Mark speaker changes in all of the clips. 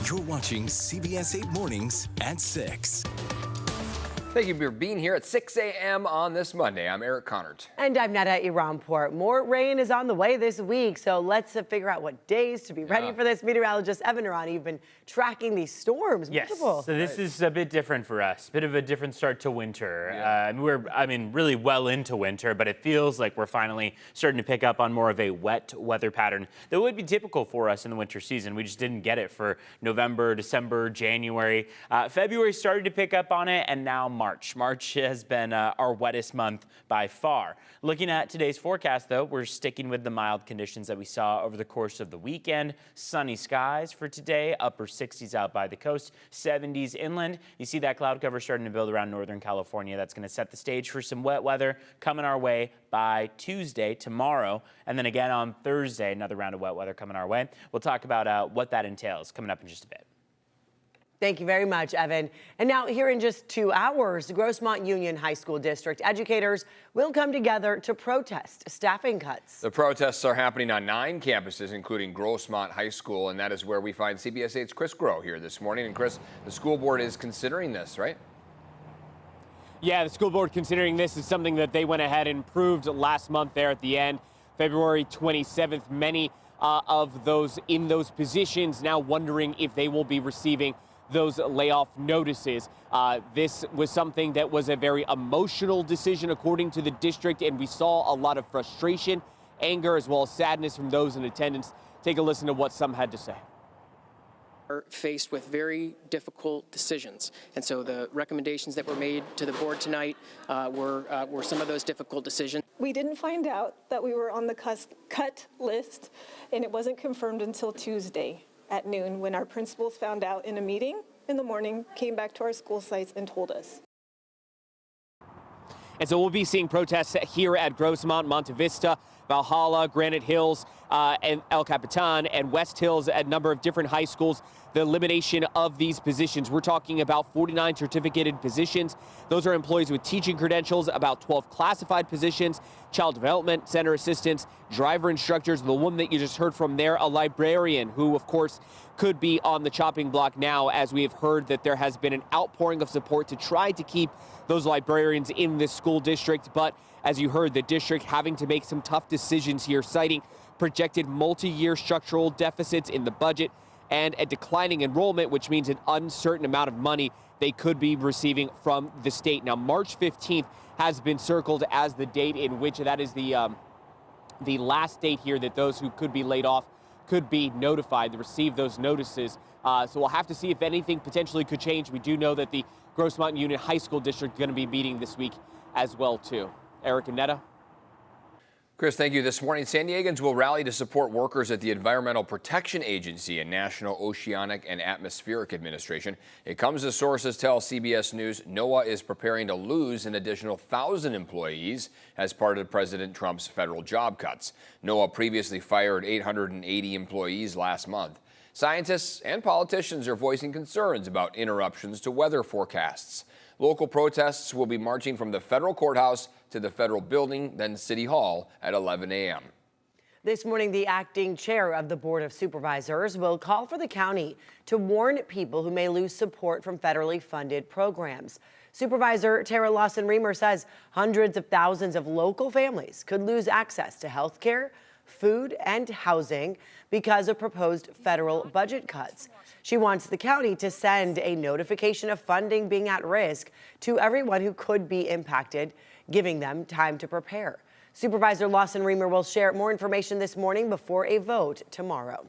Speaker 1: You're watching CBS 8 Mornings at 6.
Speaker 2: Thank you for being here at 6 a.m. on this Monday. I'm Eric Connert.
Speaker 3: And I'm Netta Iranpour. More rain is on the way this week, so let's figure out what days to be ready for this. Meteorologist Evan Irani, you've been tracking these storms.
Speaker 4: Yes,
Speaker 3: Multiple.
Speaker 4: so this is a bit different for us. Bit of a different start to winter.
Speaker 2: Yeah.
Speaker 4: We're really well into winter, but it feels like we're finally starting to pick up on more of a wet weather pattern that would be typical for us in the winter season. We just didn't get it for November, December, January. February started to pick up on it, and now March. March has been our wettest month by far. Looking at today's forecast, though, we're sticking with the mild conditions that we saw over the course of the weekend. Sunny skies for today, upper 60s out by the coast, 70s inland. You see that cloud cover starting to build around Northern California. That's going to set the stage for some wet weather coming our way by Tuesday, tomorrow, and then again on Thursday, another round of wet weather coming our way. We'll talk about what that entails coming up in just a bit.
Speaker 3: Thank you very much, Evan. And now here in just 2 hours, the Grossmont Union High School District educators will come together to protest staffing cuts.
Speaker 2: The protests are happening on 9 campuses, including Grossmont High School, and that is where we find CBS 8's Chris Groh here this morning. And Chris, the school board is considering this, right?
Speaker 5: Yeah, the school board considering this is something that they went ahead and proved last month there at the end, February 27th. Many of those in those positions now wondering if they will be receiving those layoff notices. This was something that was a very emotional decision, according to the district, and we saw a lot of frustration, anger, as well as sadness from those in attendance. Take a listen to what some had to say.
Speaker 6: Are faced with very difficult decisions, and so the recommendations that were made to the board tonight were some of those difficult decisions.
Speaker 7: We didn't find out that we were on the cut list, and it wasn't confirmed until Tuesday at noon, when our principals found out in a meeting in the morning, came back to our school sites and told us.
Speaker 5: And so we'll be seeing protests here at Grossmont, Monte Vista, Valhalla, Granite Hills, and El Capitan, and West Hills at a number of different high schools. The elimination of these positions. We're talking about 49 certificated positions. Those are employees with teaching credentials, about 12 classified positions, child development center assistants, driver instructors. The woman that you just heard from there, a librarian who, of course, could be on the chopping block now, as we have heard that there has been an outpouring of support to try to keep those librarians in this school district. But as you heard, the district having to make some tough decisions here, citing projected multi-year structural deficits in the budget and a declining enrollment, which means an uncertain amount of money they could be receiving from the state. Now, March 15th has been circled as the date in which that is the last date here that those who could be laid off could be notified to receive those notices. So we'll have to see if anything potentially could change. We do know that the Grossmont Union High School District is going to be meeting this week as well, too. Eric and Netta.
Speaker 2: Chris, thank you. This morning, San Diegans will rally to support workers at the Environmental Protection Agency and National Oceanic and Atmospheric Administration. It comes as sources tell CBS News NOAA is preparing to lose an additional 1,000 employees as part of President Trump's federal job cuts. NOAA previously fired 880 employees last month. Scientists and politicians are voicing concerns about interruptions to weather forecasts. Local protests will be marching from the federal courthouse to the federal building, then City Hall at 11 a.m.
Speaker 3: This morning, the acting chair of the Board of Supervisors will call for the county to warn people who may lose support from federally funded programs. Supervisor Tara Lawson-Remer says hundreds of thousands of local families could lose access to health care, food, and housing because of proposed federal budget cuts. She wants the county to send a notification of funding being at risk to everyone who could be impacted, giving them time to prepare. Supervisor Lawson-Remer will share more information this morning before a vote tomorrow.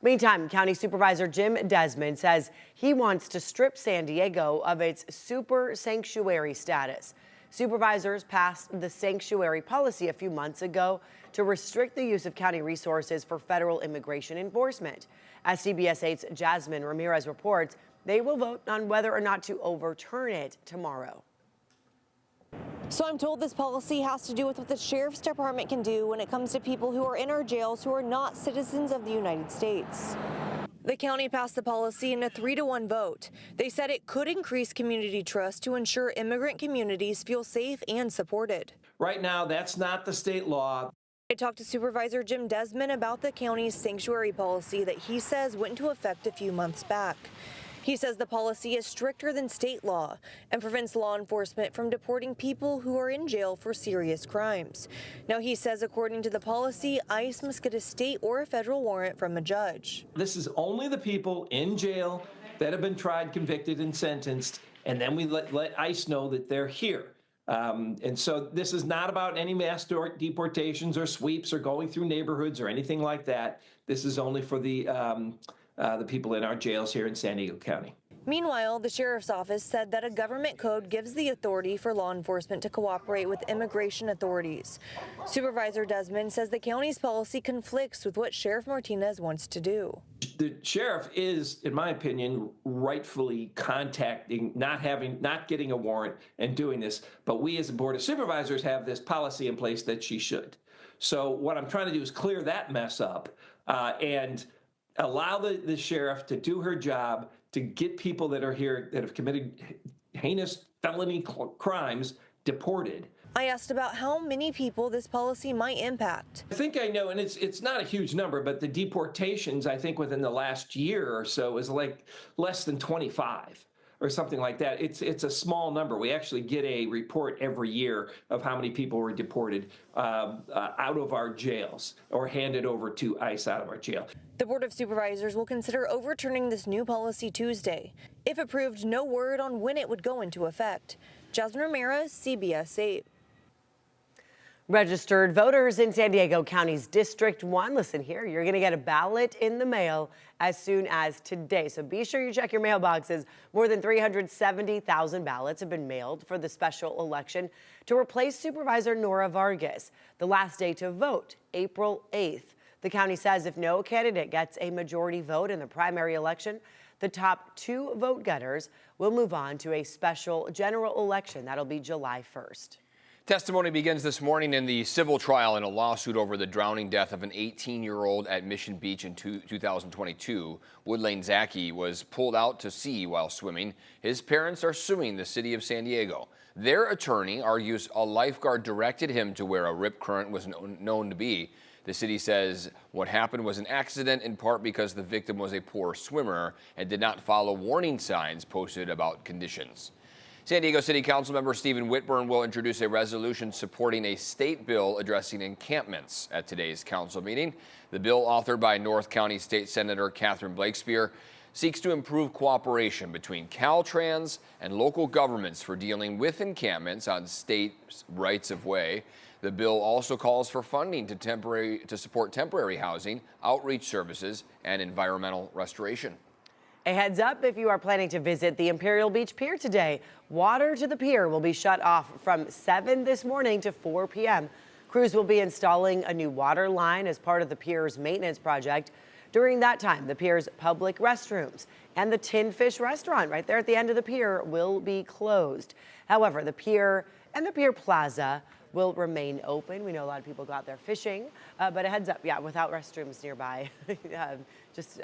Speaker 3: Meantime, County Supervisor Jim Desmond says he wants to strip San Diego of its super sanctuary status. Supervisors passed the sanctuary policy a few months ago to restrict the use of county resources for federal immigration enforcement. As CBS 8's Jasmine Ramirez reports, they will vote on whether or not to overturn it tomorrow.
Speaker 8: So I'm told this policy has to do with what the sheriff's department can do when it comes to people who are in our jails who are not citizens of the United States. The county passed the policy in a 3-to-1 vote. They said it could increase community trust to ensure immigrant communities feel safe and supported.
Speaker 9: Right now, that's not the state law.
Speaker 8: I talked to Supervisor Jim Desmond about the county's sanctuary policy that he says went into effect a few months back. He says the policy is stricter than state law and prevents law enforcement from deporting people who are in jail for serious crimes. Now, he says according to the policy, ICE must get a state or a federal warrant from a judge.
Speaker 9: This is only the people in jail that have been tried, convicted, and sentenced, and then we let ICE know that they're here. And so this is not about any mass deportations or sweeps or going through neighborhoods or anything like that. This is only for the people in our jails here in San Diego County.
Speaker 8: Meanwhile, the sheriff's office said that a government code gives the authority for law enforcement to cooperate with immigration authorities. Supervisor Desmond says the county's policy conflicts with what Sheriff Martinez wants to do.
Speaker 9: The sheriff is, in my opinion, rightfully contacting, not getting a warrant and doing this. But we as a board of supervisors have this policy in place that she should. So what I'm trying to do is clear that mess up and allow the sheriff to do her job to get people that are here that have committed heinous felony crimes deported.
Speaker 8: I asked about how many people this policy might impact.
Speaker 9: I think I know, and it's not a huge number, but the deportations, I think within the last year or so is like less than 25 or something like that. It's a small number. We actually get a report every year of how many people were deported out of our jails or handed over to ICE out of our jail.
Speaker 8: The Board of Supervisors will consider overturning this new policy Tuesday. If approved, no word on when it would go into effect. Jasmine Ramirez, CBS 8.
Speaker 3: Registered voters in San Diego County's District 1, listen here, you're going to get a ballot in the mail as soon as today. So be sure you check your mailboxes. More than 370,000 ballots have been mailed for the special election to replace Supervisor Nora Vargas. The last day to vote, April 8th. The county says if no candidate gets a majority vote in the primary election, the top 2 vote getters will move on to a special general election. That'll be July 1st.
Speaker 2: Testimony begins this morning in the civil trial in a lawsuit over the drowning death of an 18-year-old at Mission Beach in 2022. Woodlane Zaki was pulled out to sea while swimming. His parents are suing the city of San Diego. Their attorney argues a lifeguard directed him to where a rip current was known to be. The city says what happened was an accident in part because the victim was a poor swimmer and did not follow warning signs posted about conditions. San Diego City Council member Stephen Whitburn will introduce a resolution supporting a state bill addressing encampments at today's council meeting. The bill, authored by North County State Senator Catherine Blakespear, seeks to improve cooperation between Caltrans and local governments for dealing with encampments on state rights-of-way. The bill also calls for funding to support temporary housing, outreach services, and environmental restoration.
Speaker 3: A heads up if you are planning to visit the Imperial Beach Pier today. Water to the pier will be shut off from 7 this morning to 4 p.m. Crews will be installing a new water line as part of the pier's maintenance project. During that time, the pier's public restrooms and the Tin Fish restaurant right there at the end of the pier will be closed. However, the pier and the pier plaza will remain open. We know a lot of people go out there fishing, but a heads up, yeah, without restrooms nearby.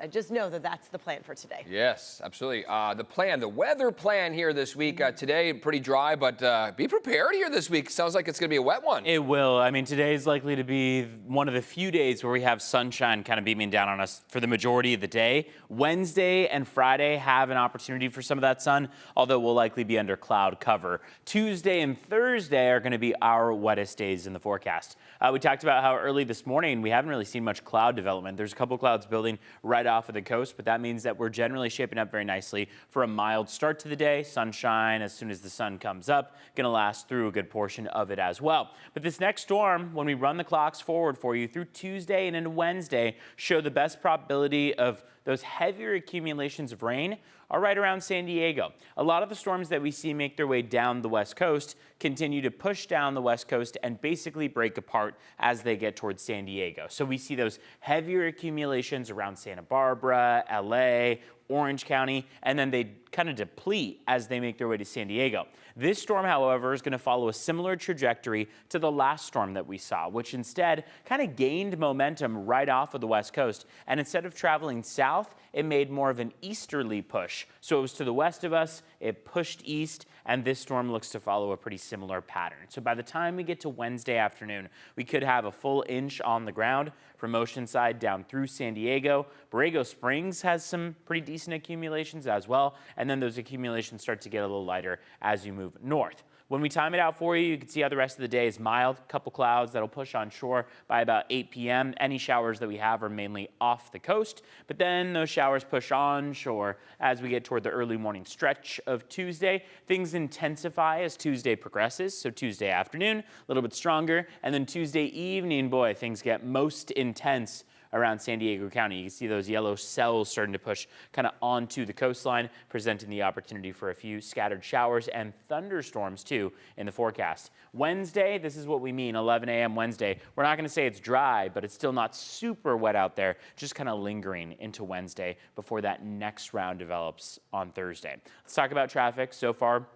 Speaker 3: Just know that that's the plan for today.
Speaker 2: Yes, absolutely. The weather plan here this week, today pretty dry, but be prepared here this week. Sounds like it's going to be a wet one.
Speaker 4: It will. I mean, today is likely to be one of the few days where we have sunshine kind of beaming down on us for the majority of the day. Wednesday and Friday have an opportunity for some of that sun, although we'll likely be under cloud cover. Tuesday and Thursday are going to be our wettest days in the forecast. We talked about how early this morning we haven't really seen much cloud development. There's a couple clouds building right off of the coast, but that means that we're generally shaping up very nicely for a mild start to the day. Sunshine as soon as the sun comes up, going to last through a good portion of it as well. But this next storm, when we run the clocks forward for you through Tuesday and into Wednesday, show the best probability of those heavier accumulations of rain are right around San Diego. A lot of the storms that we see make their way down the west coast continue to push down the west coast and basically break apart as they get towards San Diego. So we see those heavier accumulations around Santa Barbara, LA, Orange County, and then they kind of deplete as they make their way to San Diego. This storm, however, is going to follow a similar trajectory to the last storm that we saw, which instead kind of gained momentum right off of the west coast. And instead of traveling south, it made more of an easterly push. So it was to the west of us, it pushed east, and this storm looks to follow a pretty similar pattern. So by the time we get to Wednesday afternoon, we could have a full inch on the ground from Oceanside down through San Diego. Borrego Springs has some pretty decent accumulations as well, and then those accumulations start to get a little lighter as you move north. When we time it out for you, you can see how the rest of the day is mild. Couple clouds that'll push on shore by about 8 p.m. Any showers that we have are mainly off the coast, but then those showers push on shore as we get toward the early morning stretch of Tuesday. Things intensify as Tuesday progresses. So Tuesday afternoon, a little bit stronger, and then Tuesday evening, boy, things get most intense around San Diego County. You can see those yellow cells starting to push kind of onto the coastline, presenting the opportunity for a few scattered showers and thunderstorms too in the forecast. Wednesday, this is what we mean, 11 a.m. Wednesday. We're not going to say it's dry, but it's still not super wet out there, just kind of lingering into Wednesday before that next round develops on Thursday. Let's talk about traffic. So far,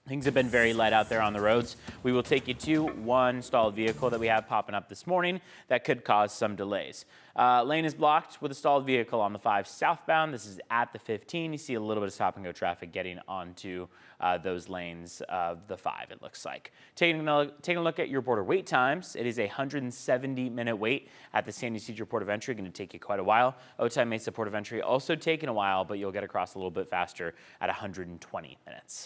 Speaker 4: things have been very light out there on the roads. We will take you to one stalled vehicle that we have popping up this morning that could cause some delays. Lane is blocked with a stalled vehicle on the 5 southbound. This is at the 15. You see a little bit of stop and go traffic getting onto those lanes of the 5, it looks like. Taking a look at your border wait times, it is a 170-minute wait at the San Ysidro Port of Entry. Going to take you quite a while. Otay Mesa Port of Entry also taking a while, but you'll get across a little bit faster at 120 minutes.